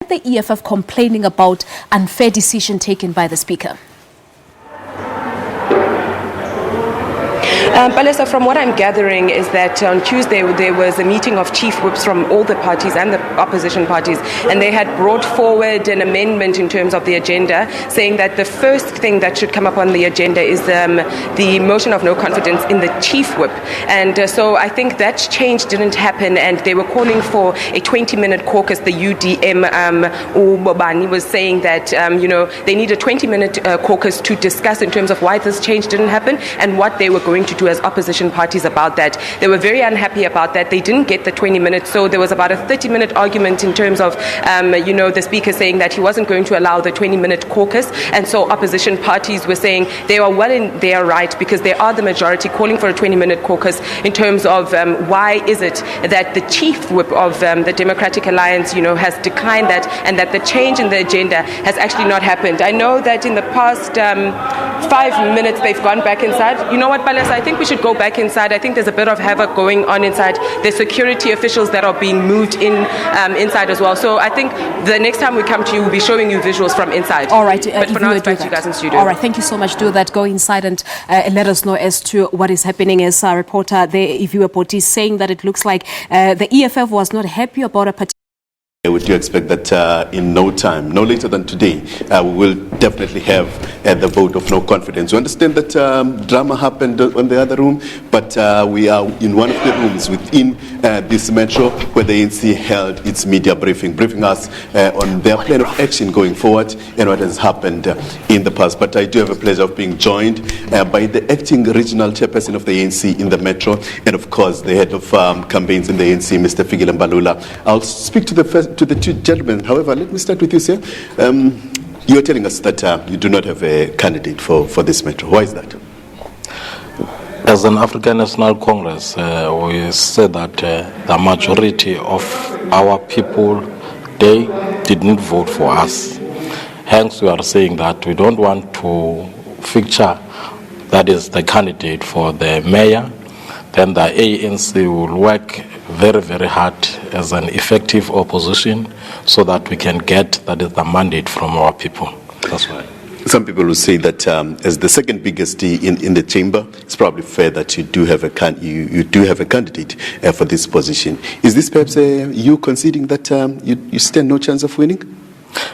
The EFF complaining about unfair decision taken by the Speaker. Palesa, from what I'm gathering is that on Tuesday there was a meeting of chief whips from all the parties and the opposition parties, and they had brought forward an amendment in terms of the agenda, saying that the first thing that should come up on the agenda is the motion of no confidence in the chief whip. And so I think that change didn't happen, and they were calling for a 20-minute caucus. The UDM, Ubobani, was saying that they need a 20-minute caucus to discuss in terms of why this change didn't happen and what they were going to do as opposition parties about that. They were very unhappy about that. They didn't get the 20 minutes, so there was about a 30-minute argument in terms of, the Speaker saying that he wasn't going to allow the 20-minute caucus, and so opposition parties were saying they are well in their right because they are the majority calling for a 20-minute caucus in terms of why is it that the chief whip of the Democratic Alliance, has declined that, and that the change in the agenda has actually not happened. I know that in the past 5 minutes they've gone back inside. You know what, Palesa, I think we should go back inside. I think there's a bit of havoc going on inside. There's security officials that are being moved inside as well. So I think the next time we come to you, we'll be showing you visuals from inside. All right. But for now, it's back to you guys in studio. All right. Thank you so much. Do that. Go inside and let us know as to what is happening. As our reporter there, if you report, is saying that it looks like the EFF was not happy about a particular. Would you expect that in no time, no later than today, we will definitely have the vote of no confidence? We understand that drama happened on the other room, but we are in one of the rooms within this metro where the ANC held its media briefing us on their plan of action going forward and what has happened in the past. But I do have a pleasure of being joined by the acting regional chairperson of the ANC in the metro, and of course the head of campaigns in the ANC, Mr. Fikile Mbalula. I'll speak to the two gentlemen. However, let me start with you, sir. You are telling us that you do not have a candidate for this metro. Why is that? As an African National Congress, we said that the majority of our people, they didn't vote for us. Hence, we are saying that we don't want to feature that is the candidate for the mayor. Then the ANC will work very, very hard as an effective opposition so that we can get that is the mandate from our people. That's why. Some people will say that as the second biggest in the chamber, it's probably fair that you do have a candidate for this position. Is this perhaps you conceding that you stand no chance of winning?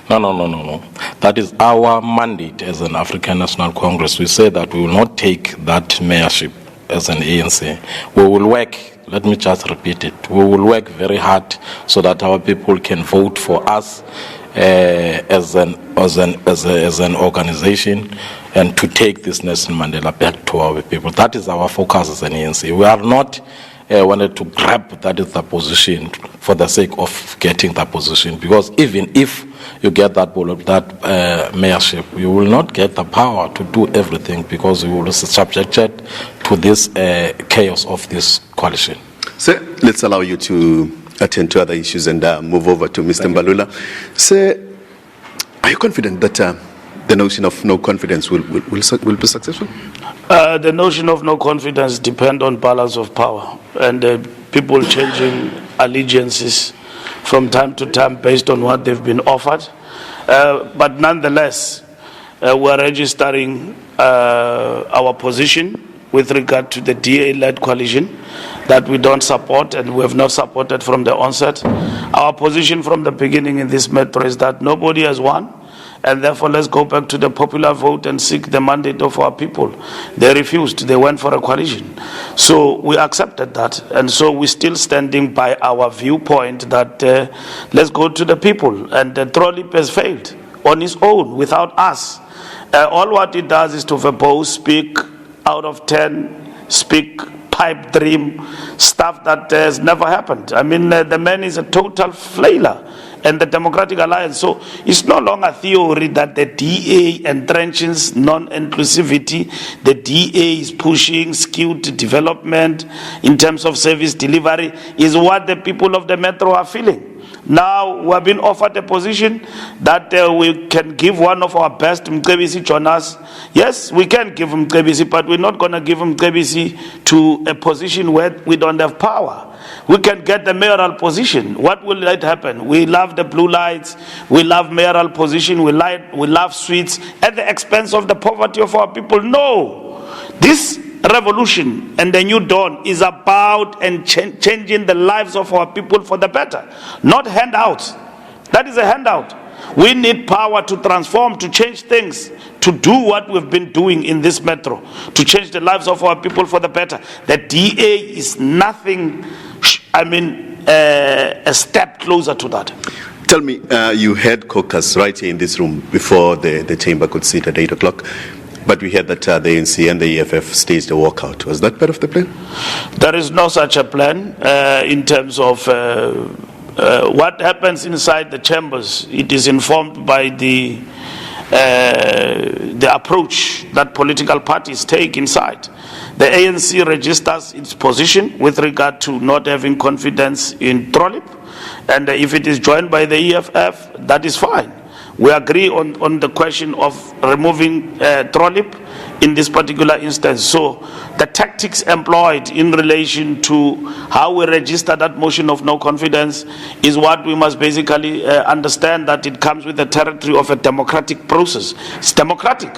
No. That is our mandate as an African National Congress. We say that we will not take that mayorship as an ANC. We will work, let me just repeat it, we will work very hard so that our people can vote for us as an organization and to take this Nelson Mandela back to our people. That is our focus as an ANC. We are not wanted to grab that is the position for the sake of getting that position, because even if you get that mayorship, you will not get the power to do everything because you will be subjected to this chaos of this coalition. Sir, let's allow you to attend to other issues and move over to Mr. Mbalula. Sir, are you confident that the notion of no confidence will be successful? The notion of no confidence depends on balance of power and people changing allegiances from time to time based on what they've been offered. But nonetheless, we're registering our position with regard to the DA-led coalition that we don't support and we have not supported from the onset. Our position from the beginning in this metro is that nobody has won, and therefore let's go back to the popular vote and seek the mandate of our people. They refused. They went for a coalition. So we accepted that, and so we're still standing by our viewpoint that let's go to the people, and the Trollip has failed on his own without us. All what it does is to verbose, speak out of 10, speak pipe dream, stuff that has never happened. I mean, the man is a total flailer and the Democratic Alliance. So it's no longer theory that the DA entrenches non-inclusivity. The DA is pushing skewed development in terms of service delivery is what the people of the metro are feeling. Now we're being offered a position that we can give one of our best, Mcebisi, join us. Yes, we can give him Mcebisi, but we're not going to give him Mcebisi to a position where we don't have power. We can get the mayoral position. What will that happen? We love the blue lights. We love mayoral position. We love sweets at the expense of the poverty of our people. No. This revolution and the new dawn is about changing the lives of our people for the better, not handouts. That is a handout. We need power to transform, to change things, to do what we've been doing in this metro, to change the lives of our people for the better. The DA is nothing, a step closer to that. Tell me, you had caucus right here in this room before the chamber could sit at 8 o'clock. But we heard that the ANC and the EFF staged a walkout. Was that part of the plan? There is no such a plan in terms of what happens inside the chambers. It is informed by the approach that political parties take inside. The ANC registers its position with regard to not having confidence in Trollip, and if it is joined by the EFF, that is fine. We agree on the question of removing Trollip in this particular instance. So the tactics employed in relation to how we register that motion of no confidence is what we must basically understand, that it comes with the territory of a democratic process. It's democratic.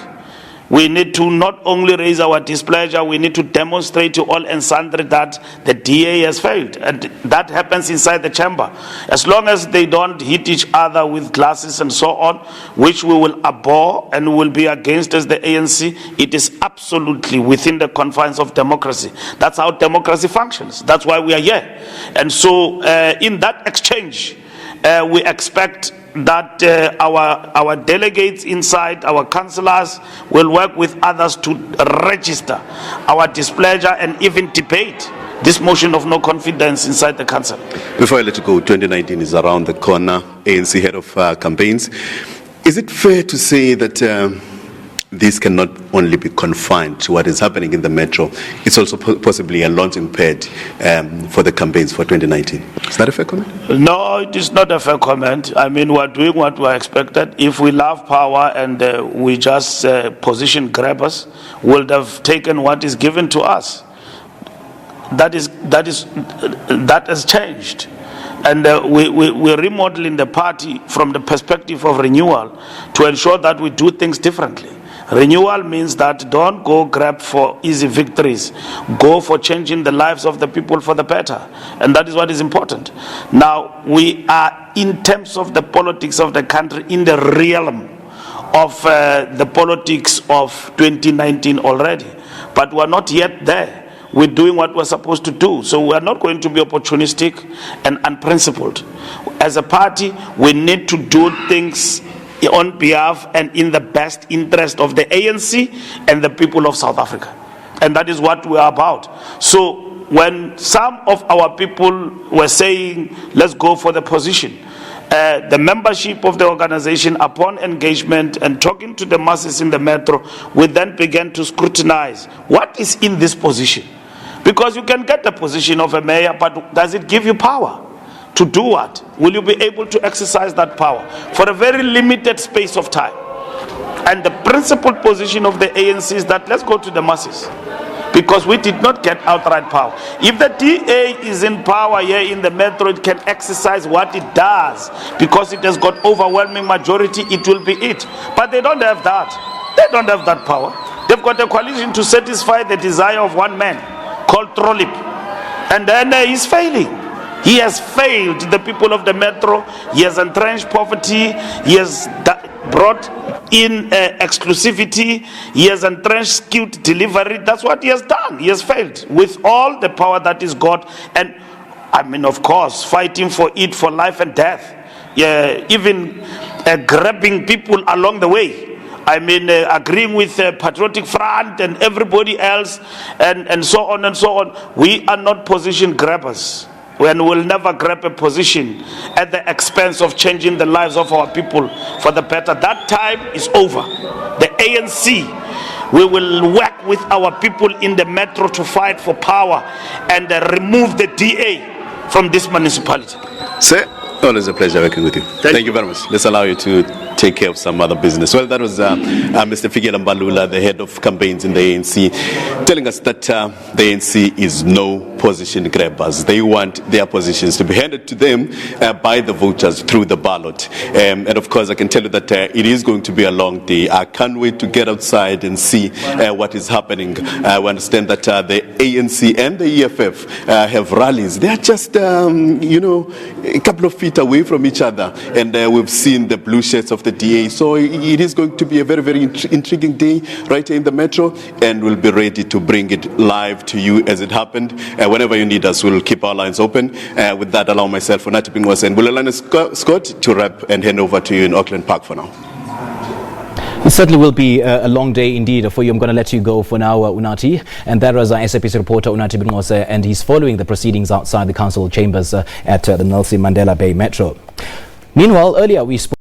We need to not only raise our displeasure, we need to demonstrate to all and sundry that the DA has failed. And that happens inside the chamber. As long as they don't hit each other with glasses and so on, which we will abhor and will be against as the ANC, it is absolutely within the confines of democracy. That's how democracy functions. That's why we are here. And so in that exchange, we expect that our delegates inside, our councillors, will work with others to register our displeasure and even debate this motion of no confidence inside the council. Before I let you go, 2019 is around the corner. ANC head of campaigns. Is it fair to say that this cannot only be confined to what is happening in the metro? It's also possibly a launching pad for the campaigns for 2019. Is that a fair comment? No, it is not a fair comment. I mean, we're doing what we expected. If we love power and we just position grabbers, we'll have taken what is given to us. That has changed. And we're remodeling the party from the perspective of renewal to ensure that we do things differently. Renewal means that don't go grab for easy victories. Go for changing the lives of the people for the better. And that is what is important. Now, we are, in terms of the politics of the country, in the realm of the politics of 2019 already. But we're not yet there. We're doing what we're supposed to do. So we're not going to be opportunistic and unprincipled. As a party, we need to do things on behalf and in the best interest of the ANC and the people of South Africa. And that is what we are about. So when some of our people were saying, let's go for the position, the membership of the organization, upon engagement and talking to the masses in the metro, we then began to scrutinize what is in this position. Because you can get the position of a mayor, but does it give you power? To do what? Will you be able to exercise that power for a very limited space of time? And the principal position of the ANC is that let's go to the masses, because we did not get outright power. If the DA is in power here in the metro, it can exercise what it does, because it has got overwhelming majority, it will be it. But they don't have that. They don't have that power. They've got a coalition to satisfy the desire of one man called Trollip. And then he's failing. He has failed the people of the metro. He has entrenched poverty. He has brought in exclusivity. He has entrenched skewed delivery. That's what he has done. He has failed with all the power that he's got. And I mean, of course, fighting for it for life and death. Even grabbing people along the way. I mean, agreeing with Patriotic Front and everybody else and so on and so on. We are not position grabbers. And we'll never grab a position at the expense of changing the lives of our people for the better. That time is over. The ANC, we will work with our people in the metro to fight for power and remove the DA from this municipality. Sir, Always a pleasure working with you. Thank you very much. Let's allow you to take care of some other business. Well, that was Mr. Fikile Mbalula, the head of campaigns in the ANC, telling us that the ANC is no position grabbers. They want their positions to be handed to them by the voters through the ballot. And of course, I can tell you that it is going to be a long day. I can't wait to get outside and see what is happening. We understand that the ANC and the EFF have rallies. They are just, a couple of feet away from each other. And we've seen the blue shirts of the DA. So it is going to be a very, very intriguing day right here in the metro. And we'll be ready to bring it live to you as it happened. Whenever you need us, we'll keep our lines open. With that, allow myself, Unathi Binqose and Bulelani Scott to wrap and hand over to you in Auckland Park for now. It certainly will be a long day indeed for you. I'm going to let you go for now, Unathi. And that was our SABC reporter, Unathi Binqose, and he's following the proceedings outside the council chambers at the Nelson Mandela Bay Metro. Meanwhile, earlier we spoke